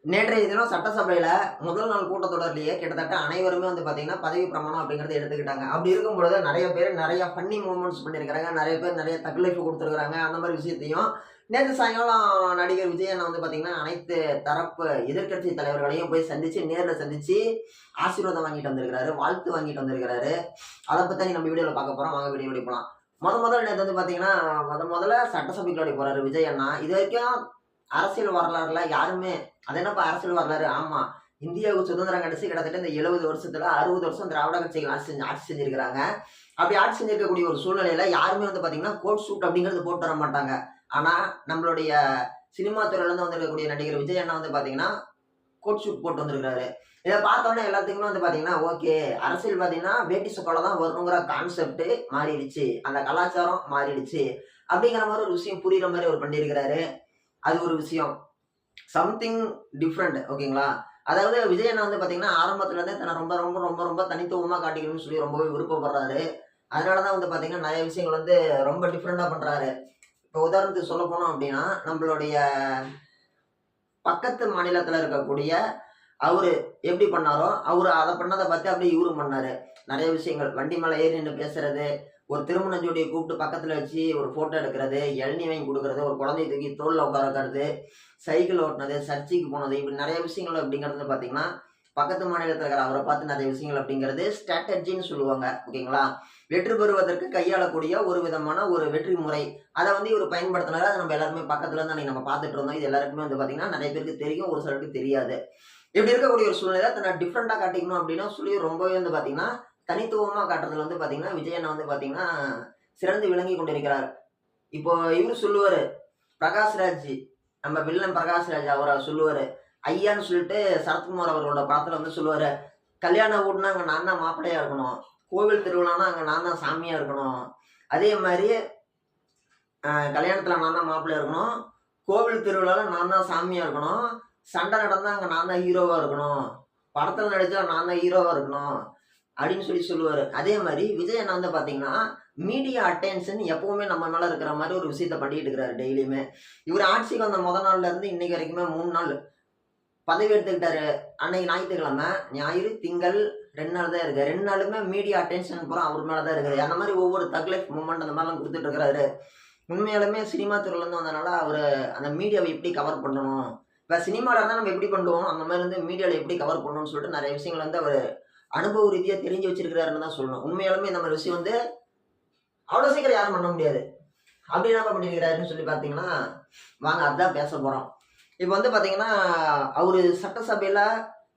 நேற்றைய தினம் சட்டசபையில முதல் நாள் கூட்டத்தொடர்லயே கிட்டத்தட்ட அனைவருமே வந்து பாத்தீங்கன்னா பதவி பிரமாணம் அப்படிங்கறத எடுத்துக்கிட்டாங்க. அப்படி இருக்கும் பொழுது நிறைய பேர் நிறைய ஃபன்னி மூமெண்ட்ஸ் பண்ணியிருக்கிறாங்க. நிறைய பேர் நிறைய தக்லைஃப் கொடுத்துருக்காங்க. அந்த மாதிரி விஷயத்தையும் நேற்று சாயங்காலம் நடிகர் விஜய் அண்ணா வந்து பாத்தீங்கன்னா அனைத்து தரப்பு எதிர்க்கட்சி தலைவர்களையும் போய் சந்திச்சு நேர்ல சந்திச்சு ஆசீர்வாதம் வாங்கிட்டு வந்திருக்கிறாரு, வாழ்த்து வாங்கிட்டு வந்திருக்கிறாரு. அதை பத்தி நம்ம வீடியோல பார்க்க போறோம். வாங்க வீடியோ போலாம். முதல்ல நேற்று வந்து பாத்தீங்கன்னா முதல்ல சட்டசபைக்கு போறாரு விஜய் அண்ணா. இது வரைக்கும் அரசியல் வரலாறுல யாருமே அது என்னப்பா அரசியல் வரலாறு? ஆமா, இந்தியாவுக்கு சுதந்திரம் கிடைச்சு கிட்டத்தட்ட இந்த 70 வருஷத்துல 60 வருஷம் திராவிட கட்சிகள் ஆட்சி செஞ்சிருக்கிறாங்க. அப்படி ஆட்சி செஞ்சிருக்கக்கூடிய ஒரு சூழ்நிலையில யாருமே வந்து பாத்தீங்கன்னா கோட் சூட் அப்படிங்கிறது போட்டு வர மாட்டாங்க. ஆனா நம்மளுடைய சினிமா துறையில இருந்து வந்திருக்கக்கூடிய நடிகர் விஜய் அண்ணா வந்து பாத்தீங்கன்னா கோட் சூட் போட்டு வந்திருக்காரு. இதை பார்த்தோன்னே எல்லாத்துக்குமே வந்து பாத்தீங்கன்னா ஓகே, அரசியல் பாத்தீங்கன்னா வேட்டி சொக்கோல தான் வரணுங்கிற கான்செப்ட் மாறிடுச்சு, அந்த கலாச்சாரம் மாறிடுச்சு அப்படிங்கிற மாதிரி ஒரு விஷயம் புரியுற மாதிரி அவர் பண்ணியிருக்கிறாரு. அது ஒரு விஷயம், சம்திங் டிஃப்ரெண்ட். ஓகேங்களா? அதாவது விஜய் அண்ணா வந்து பாத்தீங்கன்னா ஆரம்பத்துல இருந்தே தன்னை ரொம்ப ரொம்ப ரொம்ப ரொம்ப தனித்துவமா காட்டிக்கணும்னு சொல்லி ரொம்பவே விருப்பப்படுறாரு. அதனாலதான் வந்து பாத்தீங்கன்னா நிறைய விஷயங்கள் வந்து ரொம்ப டிஃப்ரெண்டா பண்றாரு. இப்போ உதாரணத்துக்கு சொல்ல போனோம் அப்படின்னா நம்மளுடைய பக்கத்து மாநிலத்துல இருக்கக்கூடிய அவரு எப்படி பண்ணாரோ அவரு அதை பண்ணதை பார்த்து அப்படியே இவரும் பண்ணாரு. நிறைய விஷயங்கள் வண்டி மேல ஏறி நின்று பேசுறது, ஒரு திருமண ஜோடியை கூப்பிட்டு பக்கத்துல வச்சு ஒரு போட்டோ எடுக்கிறது, இளநீ வாங்கி கொடுக்கறது, ஒரு குழந்தைய தூக்கி தோல்ல உட்கார வைக்கிறது, சைக்கிள் ஓட்டினது, சர்ச்சைக்கு போனது, இப்படி நிறைய விஷயங்கள் அப்படிங்கிறது பாத்தீங்கன்னா பக்கத்து மாநிலத்தில் இருக்கிற அவரை பார்த்து நிறைய விஷயங்கள் அப்படிங்கிறது ஸ்ட்ராட்டஜின்னு சொல்லுவாங்க. ஓகேங்களா? வெற்றி பெறுவதற்கு கையாளக்கூடிய ஒரு விதமான ஒரு வெற்றி முறை, அதை வந்து இவர் பயன்படுத்தினாரு. அதை நம்ம எல்லாருமே பக்கத்துல இருந்து நம்ம பார்த்துட்டு இருந்தோம். இது எல்லாருக்குமே வந்து பாத்தீங்கன்னா நிறைய பேருக்கு தெரியும், ஒரு சிலருக்கு தெரியாது. இப்படி இருக்கக்கூடிய ஒரு சூழ்நிலை தன்னை டிஃப்ரெண்டா காட்டிக்கணும் அப்படின்னா சொல்லி ரொம்பவே வந்து பாத்தீங்கன்னா தனித்துவமா காட்டுறதுல வந்து பாத்தீங்கன்னா விஜய் அண்ணா வந்து பாத்தீங்கன்னா சிறந்து விளங்கி கொண்டிருக்கிறார். இப்போ இவரு சொல்லுவாரு, பிரகாஷ்ராஜ், நம்ம வில்லன் பிரகாஷ்ராஜ் அவரை சொல்லுவாரு, ஐயான்னு சொல்லிட்டு சரத்குமார் அவர்களோட படத்துல வந்து சொல்லுவாரு, கல்யாண வீடுனா அங்க நான் தான் மாப்பிள்ளையா இருக்கணும், கோவில் திருவிழானா அங்க நான் தான் சாமியா இருக்கணும், அதே மாதிரி கல்யாணத்துல நான் தான் மாப்பிள்ளையா இருக்கணும், கோவில் திருவிழால நான் தான் சாமியா இருக்கணும், சண்டை நடந்தா அங்க நான் தான் ஹீரோவா இருக்கணும், படத்துல நடிச்சா நான் தான் ஹீரோவா இருக்கணும் அப்படின்னு சொல்லி சொல்லுவாரு. அதே மாதிரி விஜய் அண்ணா வந்து பாத்தீங்கன்னா மீடியா அட்டென்ஷன் எப்பவுமே நம்ம மேல இருக்கிற மாதிரி ஒரு விஷயத்த பண்ணிட்டு இருக்கிறாரு டெய்லியுமே. இவர் ஆட்சிக்கு வந்த நாள்ல இருந்து இன்னைக்கு வரைக்குமே 3 நாள் பதவி எடுத்துக்கிட்டாரு. அன்னைக்கு ஞாயிற்றுக்கிழமை, ஞாயிறு, திங்கள் 2 நாள் தான் இருக்கு. 2 நாளுமே மீடியா அட்டென்ஷன் பூரா அவர் மேலதான் இருக்குது. அந்த மாதிரி ஒவ்வொரு தக்லைஃப் மூமெண்ட் அந்த மாதிரிலாம் கொடுத்துட்டு இருக்கிறாரு. உண்மையாலுமே சினிமா துறையில இருந்து வந்தனால அவரு அந்த மீடியாவை எப்படி கவர் பண்ணணும், இப்ப சினிமால இருந்தா நம்ம எப்படி பண்ணுவோம், அந்த மாதிரி வந்து மீடியால எப்படி கவர் பண்ணணும்னு சொல்லிட்டு நிறைய விஷயங்கள் வந்து அவர் அனுபவ ரீதியா தெரிஞ்சு வச்சிருக்கிறாருன்னு தான் சொல்லணும். உண்மையாலுமே இந்த மாதிரி விஷயம் வந்து அவ்வளவு சீக்கிரம் யாரும் பண்ண முடியாது. அப்படி என்ன பண்ணிருக்கிறாருன்னு சொல்லி பாத்தீங்கன்னா வாங்க அதான் பேச போறோம். இப்ப வந்து பாத்தீங்கன்னா அவரு சட்டசபையில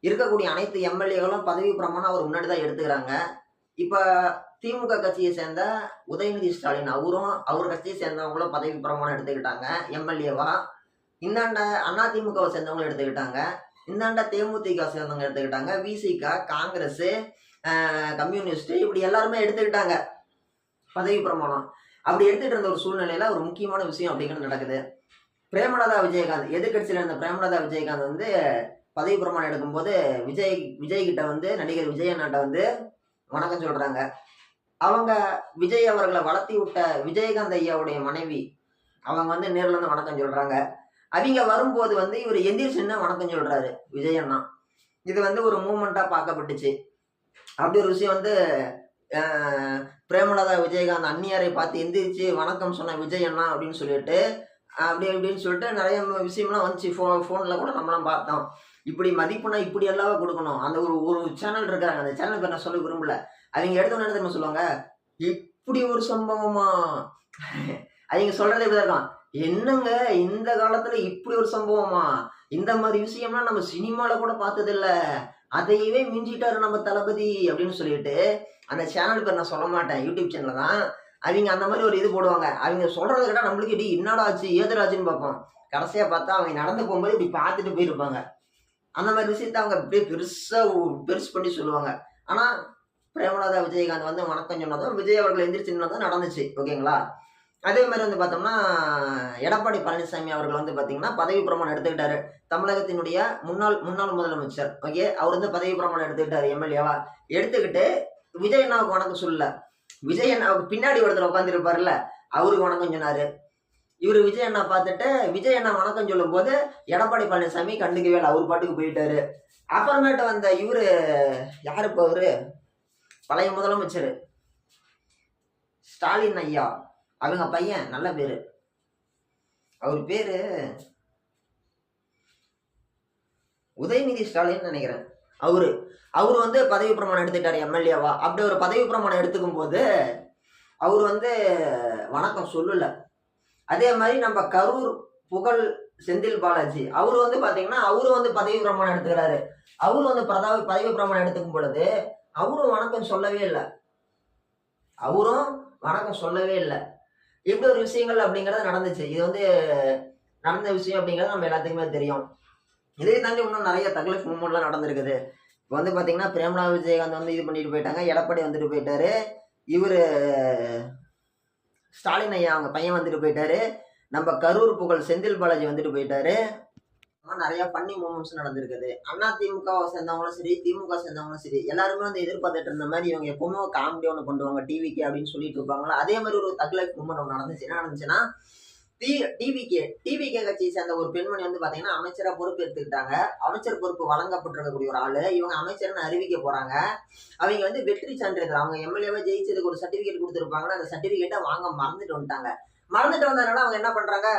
இருக்கக்கூடிய அனைத்து எம்எல்ஏகளும் பதவி பிரமாணம் அவர் முன்னாடிதான் எடுத்துக்கிறாங்க. இப்ப திமுக கட்சியை சேர்ந்த உதயநிதி ஸ்டாலின் அவரும் அவர் கட்சியை சேர்ந்தவங்களும் பதவி பிரமாணம் எடுத்துக்கிட்டாங்க எம்எல்ஏவா. இந்தாண்ட அதிமுகவை சேர்ந்தவங்களும் எடுத்துக்கிட்டாங்க, இந்தாண்ட தேமுதிக சேர்ந்தவங்க எடுத்துக்கிட்டாங்க, விசிக, காங்கிரஸ், கம்யூனிஸ்ட், இப்படி எல்லாருமே எடுத்துக்கிட்டாங்க பதவி பிரமாணம். அப்படி எடுத்துட்டு இருந்த ஒரு சூழ்நிலையில ஒரு முக்கியமான விஷயம் அப்படிங்கிறது நடக்குது. பிரேமலதா விஜயகாந்த், எதிர்கட்சியில இருந்த பிரேமலதா விஜயகாந்த் வந்து பதவி பிரமாணம் எடுக்கும்போது விஜய் கிட்ட வந்து நடிகர் விஜய் அண்ணாட்ட வந்து வணக்கம் சொல்றாங்க. அவங்க விஜய் அவர்களை வளர்த்தி விட்ட விஜயகாந்த் ஐயாவுடைய மனைவி அவங்க வந்து நேர்ல இருந்து வணக்கம் சொல்றாங்க. அவங்க வரும்போது வந்து இவர் எந்திரிச்சுன்னு வணக்கம் சொல்றாரு விஜய் அண்ணா. இது வந்து ஒரு மூமெண்டா பார்க்கப்பட்டுச்சு. அப்படி ஒரு விஷயம் வந்து பிரேமலதா விஜயகாந்த் அந்நியாரை பார்த்து எந்திரிச்சு வணக்கம் சொன்ன விஜய் அண்ணா அப்படின்னு சொல்லிட்டு அப்படி அப்படின்னு சொல்லிட்டு நிறைய விஷயம்லாம் வந்துச்சு. ஃபோன்ல கூட நம்மளாம் பார்த்தோம். இப்படி மதிப்புனா இப்படி எல்லாம் கொடுக்கணும். அந்த ஒரு சேனல் இருக்காங்க, அந்த சேனல் பேர் நான் சொல்ல விரும்பல. அவங்க எடுத்தோன்னு என்ன தெரியுமா சொல்லுவாங்க, இப்படி ஒரு சம்பவமா, அவங்க சொல்றதே இப்படிதான் இருக்கும், என்னங்க இந்த காலத்துல இப்படி ஒரு சம்பவமா, இந்த மாதிரி விஷயம்லாம் நம்ம சினிமால கூட பார்த்தது இல்ல, அதையவே மிஞ்சிட்டாரு நம்ம தளபதி அப்படின்னு சொல்லிட்டு அந்த சேனல் பேர் நான் சொல்ல மாட்டேன், யூடியூப் சேனல் தான். அவங்க அந்த மாதிரி ஒரு இது போடுவாங்க. அவங்க சொல்றதை விட நம்மளுக்கு இப்படி என்னடா ஆச்சு ஏதராச்சுன்னு பார்ப்போம். கடைசியா பார்த்தா அவங்க நடந்து போகும்போது இப்படி பார்த்துட்டு போயிருப்பாங்க. அந்த மாதிரி விஷயத்த அவங்க அப்படியே பெருசு பண்ணி சொல்லுவாங்க. ஆனா பிரேமலதா விஜயகாந்த் வந்து வணக்கம் சொன்னதும் விஜய் அவர்கள் எந்திரிச்சுன்னதும் நடந்துச்சு. ஓகேங்களா? அதே மாதிரி வந்து பார்த்தோம்னா எடப்பாடி பழனிசாமி அவர்கள் வந்து பார்த்தீங்கன்னா பதவி பிரமாணம் எடுத்துக்கிட்டாரு. தமிழகத்தினுடைய முன்னாள் முதலமைச்சர். ஓகே, அவர் வந்து பதவி பிரமாணம் எடுத்துக்கிட்டாரு எம்எல்ஏவா. எடுத்துக்கிட்டு விஜய் அண்ணாவுக்கு வணக்கம் சொல்லல, விஜய் அண்ணாவுக்கு பின்னாடி ஒருத்தர் உட்காந்துருப்பாருல்ல அவருக்கு வணக்கம் சொன்னாரு. இவர் விஜய் அண்ணா பார்த்துட்டு விஜய் அண்ணா வணக்கம் சொல்லும் போது எடப்பாடி பழனிசாமி கண்டுக்கவே இல்லை, அவர் பாட்டுக்கு போயிட்டாரு. அப்புறமேட்டு வந்த இவரு யாரு இப்போ அவரு பழைய முதலமைச்சர் ஸ்டாலின் ஐயா, அவங்க பையன் நல்ல பேரு, அவர் பேரு உதயநிதி ஸ்டாலின் நினைக்கிறேன். அவரு வந்து பதவி பிரமாணம் எடுத்துட்டாரு எம்எல்ஏவா. அப்படி ஒரு பதவி பிரமாணம் எடுத்துக்கும் போது அவர் வந்து வணக்கம் சொல்லல. அதே மாதிரி நம்ம கரூர் புகழ் செந்தில் பாலாஜி அவரு வந்து பாத்தீங்கன்னா அவரு வந்து பதவி பிரமாணம் எடுத்துக்கிறாரு. அவரு வந்து பதவி பிரமாணம் எடுத்துக்கும் பொழுது அவரும் வணக்கம் சொல்லவே இல்லை. இப்படி ஒரு விஷயங்கள் அப்படிங்கிறது நடந்துச்சு. இது வந்து நடந்த விஷயம் அப்படிங்கிறது நம்ம எல்லாத்துக்குமே தெரியும். இதை தாண்டி இன்னும் நிறைய தக்லீஃப் மூமெண்ட்லாம் நடந்திருக்குது. இப்போ வந்து பார்த்தீங்கன்னா பிரேமலா விஜயகாந்த் வந்து இது பண்ணிட்டு போயிட்டாங்க, எடப்பாடி வந்துட்டு போயிட்டாரு, இவர் ஸ்டாலின் ஐயா அவங்க பையன் வந்துட்டு போயிட்டாரு, நம்ம கரூர் புகழ் செந்தில் பாலாஜி வந்துட்டு போயிட்டாரு. நிறைய ஃபன்னி மூமெண்ட்ஸ் நடந்திருக்குது. அண்ணா திமுகவை சேர்ந்தவங்களும் சரி, திமுக சேர்ந்தவங்களும் சரி, எல்லாருமே வந்து எதிர்பார்த்துட்டு இருந்த மாதிரி இவங்க எப்பவுமே காமெடி ஒன்று பண்ணுவாங்க டிவிக்கு அப்படின்னு சொல்லிட்டு இருப்பாங்களா. அதே மாதிரி ஒரு தக்லைஃப் மூமெண்ட் ஒன்று நடந்துச்சு. என்ன நடந்துச்சுன்னா டிவிகே கட்சியை சேர்ந்த ஒரு பெண்மணி வந்து பாத்தீங்கன்னா அமைச்சரா பொறுப்பு எடுத்துக்கிட்டாங்க. அமைச்சர் பொறுப்பு வழங்கப்பட்டிருக்கக்கூடிய ஒரு ஆளு இவங்க அமைச்சர்னு அறிவிக்க போறாங்க. அவங்க வந்து வெற்றி சான்றிதழ், அவங்க எம்எல்ஏவா ஜெயிச்சதுக்கு ஒரு சர்டிபிகேட் கொடுத்துருப்பாங்கன்னா அந்த சர்டிபிகேட்டை வாங்க மறந்துட்டு வந்துட்டாங்க. மறந்துட்டு வந்ததுனால அவங்க என்ன பண்றாங்க,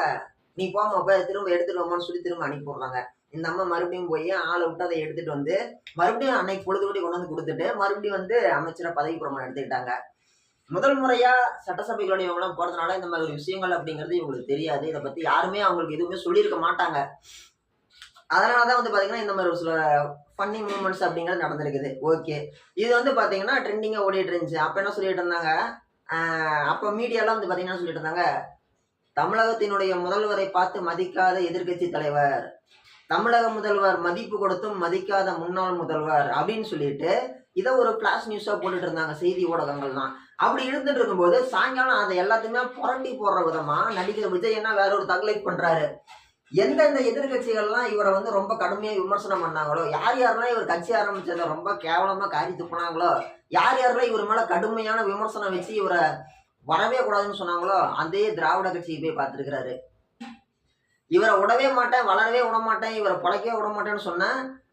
நீ போமா போய் திரும்ப எடுத்துட்டு வாமான்னு சொல்லி திரும்ப அனுப்பி போடுறாங்க. இந்த அம்மா மறுபடியும் போய் ஆளை விட்டு அதை எடுத்துட்டு வந்து மறுபடியும் அன்னைக்கு பொழுதுபடி கொண்டு வந்து கொடுத்துட்டு மறுபடியும் வந்து அமைச்சரா பதவி பிரமாணம் எடுத்துக்கிட்டாங்க. முதல் முறையா சட்டசபைகளோட இவங்களாம் போறதுனால இந்த மாதிரி விஷயங்கள் அப்படிங்கிறது இவங்களுக்கு தெரியாது. இதை பத்தி யாருமே அவங்களுக்கு எதுவுமே சொல்லியிருக்க மாட்டாங்க. அதனாலதான் வந்து பாத்தீங்கன்னா இந்த மாதிரி ஒரு சில ஃபன்னி மூமெண்ட்ஸ் அப்படிங்கிறது நடந்திருக்குது. ஓகே, இது வந்து பாத்தீங்கன்னா ட்ரெண்டிங்கா ஓடிட்டு இருந்துச்சு. அப்ப என்ன சொல்லிட்டு இருந்தாங்க, அப்ப மீடியாலாம் வந்து பாத்தீங்கன்னா சொல்லிட்டு இருந்தாங்க, தமிழகத்தினுடைய முதல்வரை பார்த்து மதிக்காத எதிர்கட்சி தலைவர், தமிழக முதல்வர் மதிப்பு கொடுத்தும் மதிக்காத முன்னாள் முதல்வர் அப்படின்னு சொல்லிட்டு இதை ஒரு பிளாஷ் நியூஸா போட்டுட்டு இருந்தாங்க செய்தி ஊடகங்கள் தான். அப்படி இருந்துட்டு இருக்கும்போது சாயங்காலம் அதை எல்லாத்தையுமே புரட்டி போடுற விதமா நடிகர் விஜய் என்ன வேற ஒரு தக்லைஃப் பண்றாரு. எந்தெந்த எதிர்கட்சிகள்லாம் இவரை வந்து ரொம்ப கடுமையா விமர்சனம் பண்ணாங்களோ, யார் யாரெல்லாம் இவர் கட்சி ஆரம்பிச்சதை ரொம்ப கேவலமா காரி துப்புனாங்களோ, யார் யாரெல்லாம் இவர் மேல கடுமையான விமர்சனம் வச்சு இவரை வரவே கூடாதுன்னு சொன்னாங்களோ, அதே திராவிட கட்சியை போய் பார்த்துருக்கிறாரு. இவரை விடவே மாட்டேன், வளரவே விட மாட்டேன், இவரை பழைக்கவே விட மாட்டேன்னு சொன்ன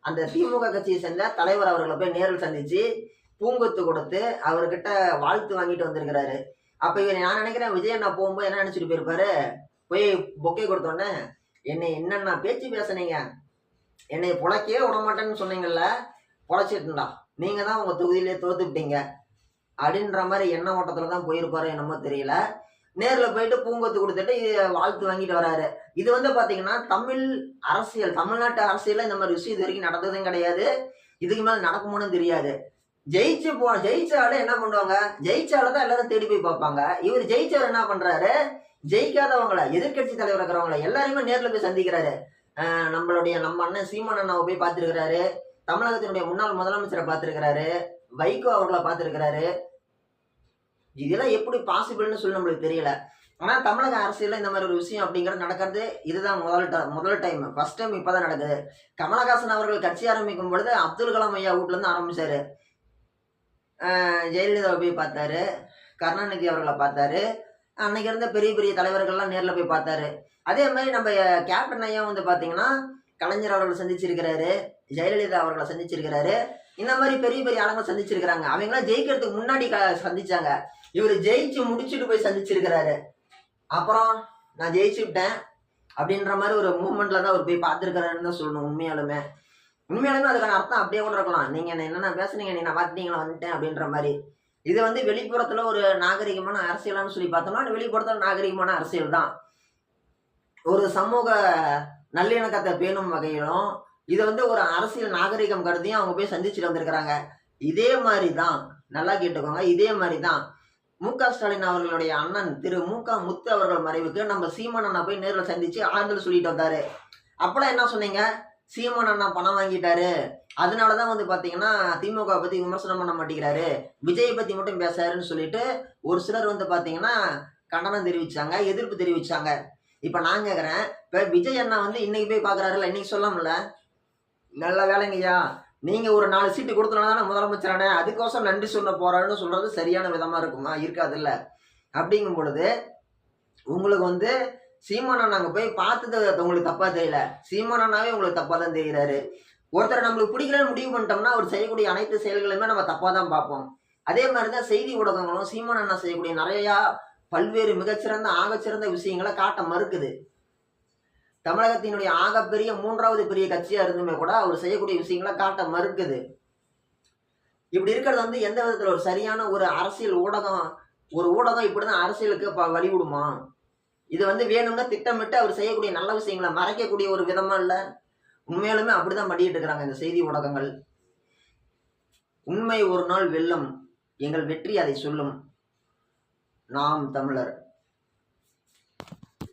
அந்த திமுக கட்சியை சேர்ந்த தலைவர் அவர்களை போய் நேரில் சந்திச்சு பூங்கொத்து கொடுத்து அவர்கிட்ட வாழ்த்து வாங்கிட்டு வந்திருக்கிறாரு. அப்ப இவர் நான் நினைக்கிறேன் விஜய் அண்ணா போகும்போது என்ன நினைச்சிட்டு போயிருப்பாரு, போய் பொக்கை கொடுத்தோன்னே என்னை என்னென்ன பேச்சு பேசுனீங்க, என்னை பொழைக்கவே விட மாட்டேன்னு சொன்னீங்கல்ல, பொழைச்சிட்டுண்டா, நீங்க தான் உங்க தொகுதியிலே தோத்துக்கிட்டீங்க அப்படின்ற மாதிரி எண்ண ஓட்டத்துல தான் போயிருப்பாரு என்னமோ தெரியல. நேர்ல போயிட்டு பூங்கொத்து கொடுத்துட்டு வாழ்த்து வாங்கிட்டு வராரு. இது வந்து பாத்தீங்கன்னா தமிழ்நாட்டு அரசியல்ல இந்த மாதிரி விஷயம் இது வரைக்கும் நடந்ததும் கிடையாது, இதுக்கு மேல நடக்குமோன்னு தெரியாது. ஜெயிச்சால என்ன பண்ணுவாங்க, ஜெயிச்சாலதான் எல்லாரும் தேடி போய் பார்ப்பாங்க. இவர் ஜெயிச்சவர் என்ன பண்றாரு, ஜெயிக்காதவங்களை எதிர்கட்சி தலைவர் இருக்கிறவங்களை எல்லாரையுமே நேர்ல போய் சந்திக்கிறாரு. நம்ம அண்ணன் சீமான் அண்ணாவை போய் பார்த்திருக்கிறாரு, தமிழகத்தினுடைய முன்னாள் முதலமைச்சரை பார்த்திருக்கிறாரு, வைகோ அவர்களை பார்த்திருக்கிறாரு. இதெல்லாம் எப்படி பாசிபிள்னு சொல்லி நம்மளுக்கு தெரியல. ஆனா தமிழக அரசியல்ல இந்த மாதிரி ஒரு விஷயம் அப்படிங்கிறது நடக்கிறது இதுதான் முதல் டைம், ஃபர்ஸ்ட் டைம் இப்பதான் நடக்குது. கமலஹாசன் அவர்கள் கட்சி ஆரம்பிக்கும் பொழுது அப்துல் கலாம் ஐயா வீட்டுல இருந்து ஆரம்பிச்சாரு. ஜெயலலிதாவை போய் பார்த்தாரு, கருணாநிதி அவர்களை பார்த்தாரு, அன்னைக்கு இருந்த பெரிய பெரிய தலைவர்கள்லாம் நேர்ல போய் பார்த்தாரு. அதே மாதிரி நம்ம கேப்டன் ஐயா வந்து பாத்தீங்கன்னா கலைஞர் அவர்களை சந்திச்சிருக்கிறாரு, ஜெயலலிதா அவர்களை சந்திச்சிருக்கிறாரு, இந்த மாதிரி பெரிய பெரிய ஆளுங்க சந்திச்சிருக்கிறாங்க. அவங்களாம் ஜெயிக்கிறதுக்கு முன்னாடி சந்திச்சாங்க. இவர் ஜெயிச்சு முடிச்சுட்டு போய் சந்திச்சிருக்கிறாரு. அப்புறம் நான் ஜெயிச்சுட்டேன் அப்படின்ற மாதிரி ஒரு மூமெண்ட்ல தான் அவர் போய் பார்த்துருக்கிறாருன்னு தான் சொல்லணும். உண்மையாலுமே அதுக்கான அர்த்தம் அப்படியே கூட இருக்கலாம். நீங்க என்னென்ன பேசுனீங்க, நீ நான் பார்த்துட்டீங்களா வந்துட்டேன் அப்படின்ற மாதிரி. இது வந்து வெளிப்புறத்துல ஒரு நாகரிகமான அரசியலான்னு சொல்லி பார்த்தோம்னா வெளிப்புறத்துல நாகரிகமான அரசியல் தான். ஒரு சமூக நல்லிணக்கத்தை பேணும் வகையிலும் இது வந்து ஒரு அரசியல் நாகரிகம் கருதியும் அவங்க போய் சந்திச்சுட்டு வந்திருக்கிறாங்க. இதே மாதிரி தான், நல்லா கேட்டுக்கோங்க, இதே மாதிரி தான் மு.க. ஸ்டாலின் அவர்களுடைய அண்ணன் திரு மு.க. முத்து அவர்கள் மறைவுக்கு நம்ம சீமான் அண்ணா போய் நேரில் சந்திச்சு ஆறுதல் சொல்லிட்டு வந்தாரு. அப்பெல்லாம் என்ன சொன்னீங்க, சீமான் அண்ணா பணம் வாங்கிட்டாரு, அதனாலதான் வந்து பாத்தீங்கன்னா திமுக பத்தி விமர்சனம் பண்ண மாட்டேங்கிறாரு, விஜயை பத்தி மட்டும் பேசாருன்னு சொல்லிட்டு ஒரு சிலர் வந்து பாத்தீங்கன்னா கண்டனம் தெரிவிச்சாங்க, எதிர்ப்பு தெரிவிச்சாங்க. இப்ப நான் கேக்குறேன், இப்ப விஜய் அண்ணா வந்து இன்னைக்கு போய் பாக்குறாருல்ல, இன்னைக்கு சொல்லாமல, நல்ல வேலைங்கய்யா, நீங்க ஒரு 4 சீட்டு கொடுத்தனால முதலமைச்சரானே, அதுக்கோசம் நன்றி சொல்ல போறாருன்னு சொல்றது சரியான விதமா இருக்குமா, இருக்காது இல்ல. அப்படிங்கும் பொழுது உங்களுக்கு வந்து சீமானன் நாங்க போய் பார்த்தது உங்களுக்கு தப்பா தெரியல, சீமானனாவே உங்களுக்கு தப்பா தான் தெரிகிறாரு. ஒருத்தரை நம்மளுக்கு பிடிக்கலன்னு முடிவு பண்ணிட்டோம்னா அவர் செய்யக்கூடிய அனைத்து செயல்களுமே நம்ம தப்பா தான் பார்ப்போம். அதே மாதிரிதான் செய்தி ஊடகங்களும் சீமானண்ணா செய்யக்கூடிய நிறைய பல்வேறு மிகச்சிறந்த ஆகச்சிறந்த விஷயங்களை காட்ட மறுக்குது. தமிழகத்தினுடைய ஆகப்பெரிய 3வது பெரிய கட்சியா இருந்துமே கூட அவர் செய்யக்கூடிய விஷயங்களை காட்ட மறுக்குது. இப்படி இருக்கிறது வந்து எந்த விதத்துல ஒரு சரியான ஒரு அரசியல் ஊடகம், ஒரு ஊடகம் இப்படிதான் அரசியலுக்கு வழிவிடுமா? இது வந்து வேணும்னா திட்டமிட்டு அவர் செய்யக்கூடிய நல்ல விஷயங்களை மறைக்கக்கூடிய ஒரு விதமா இல்ல? உண்மையாலுமே அப்படிதான் பண்ணிட்டு இருக்கிறாங்க இந்த செய்தி ஊடகங்கள். உண்மை ஒரு நாள் வெல்லும், எங்கள் வெற்றி அதை சொல்லும். நாம் தமிழர்.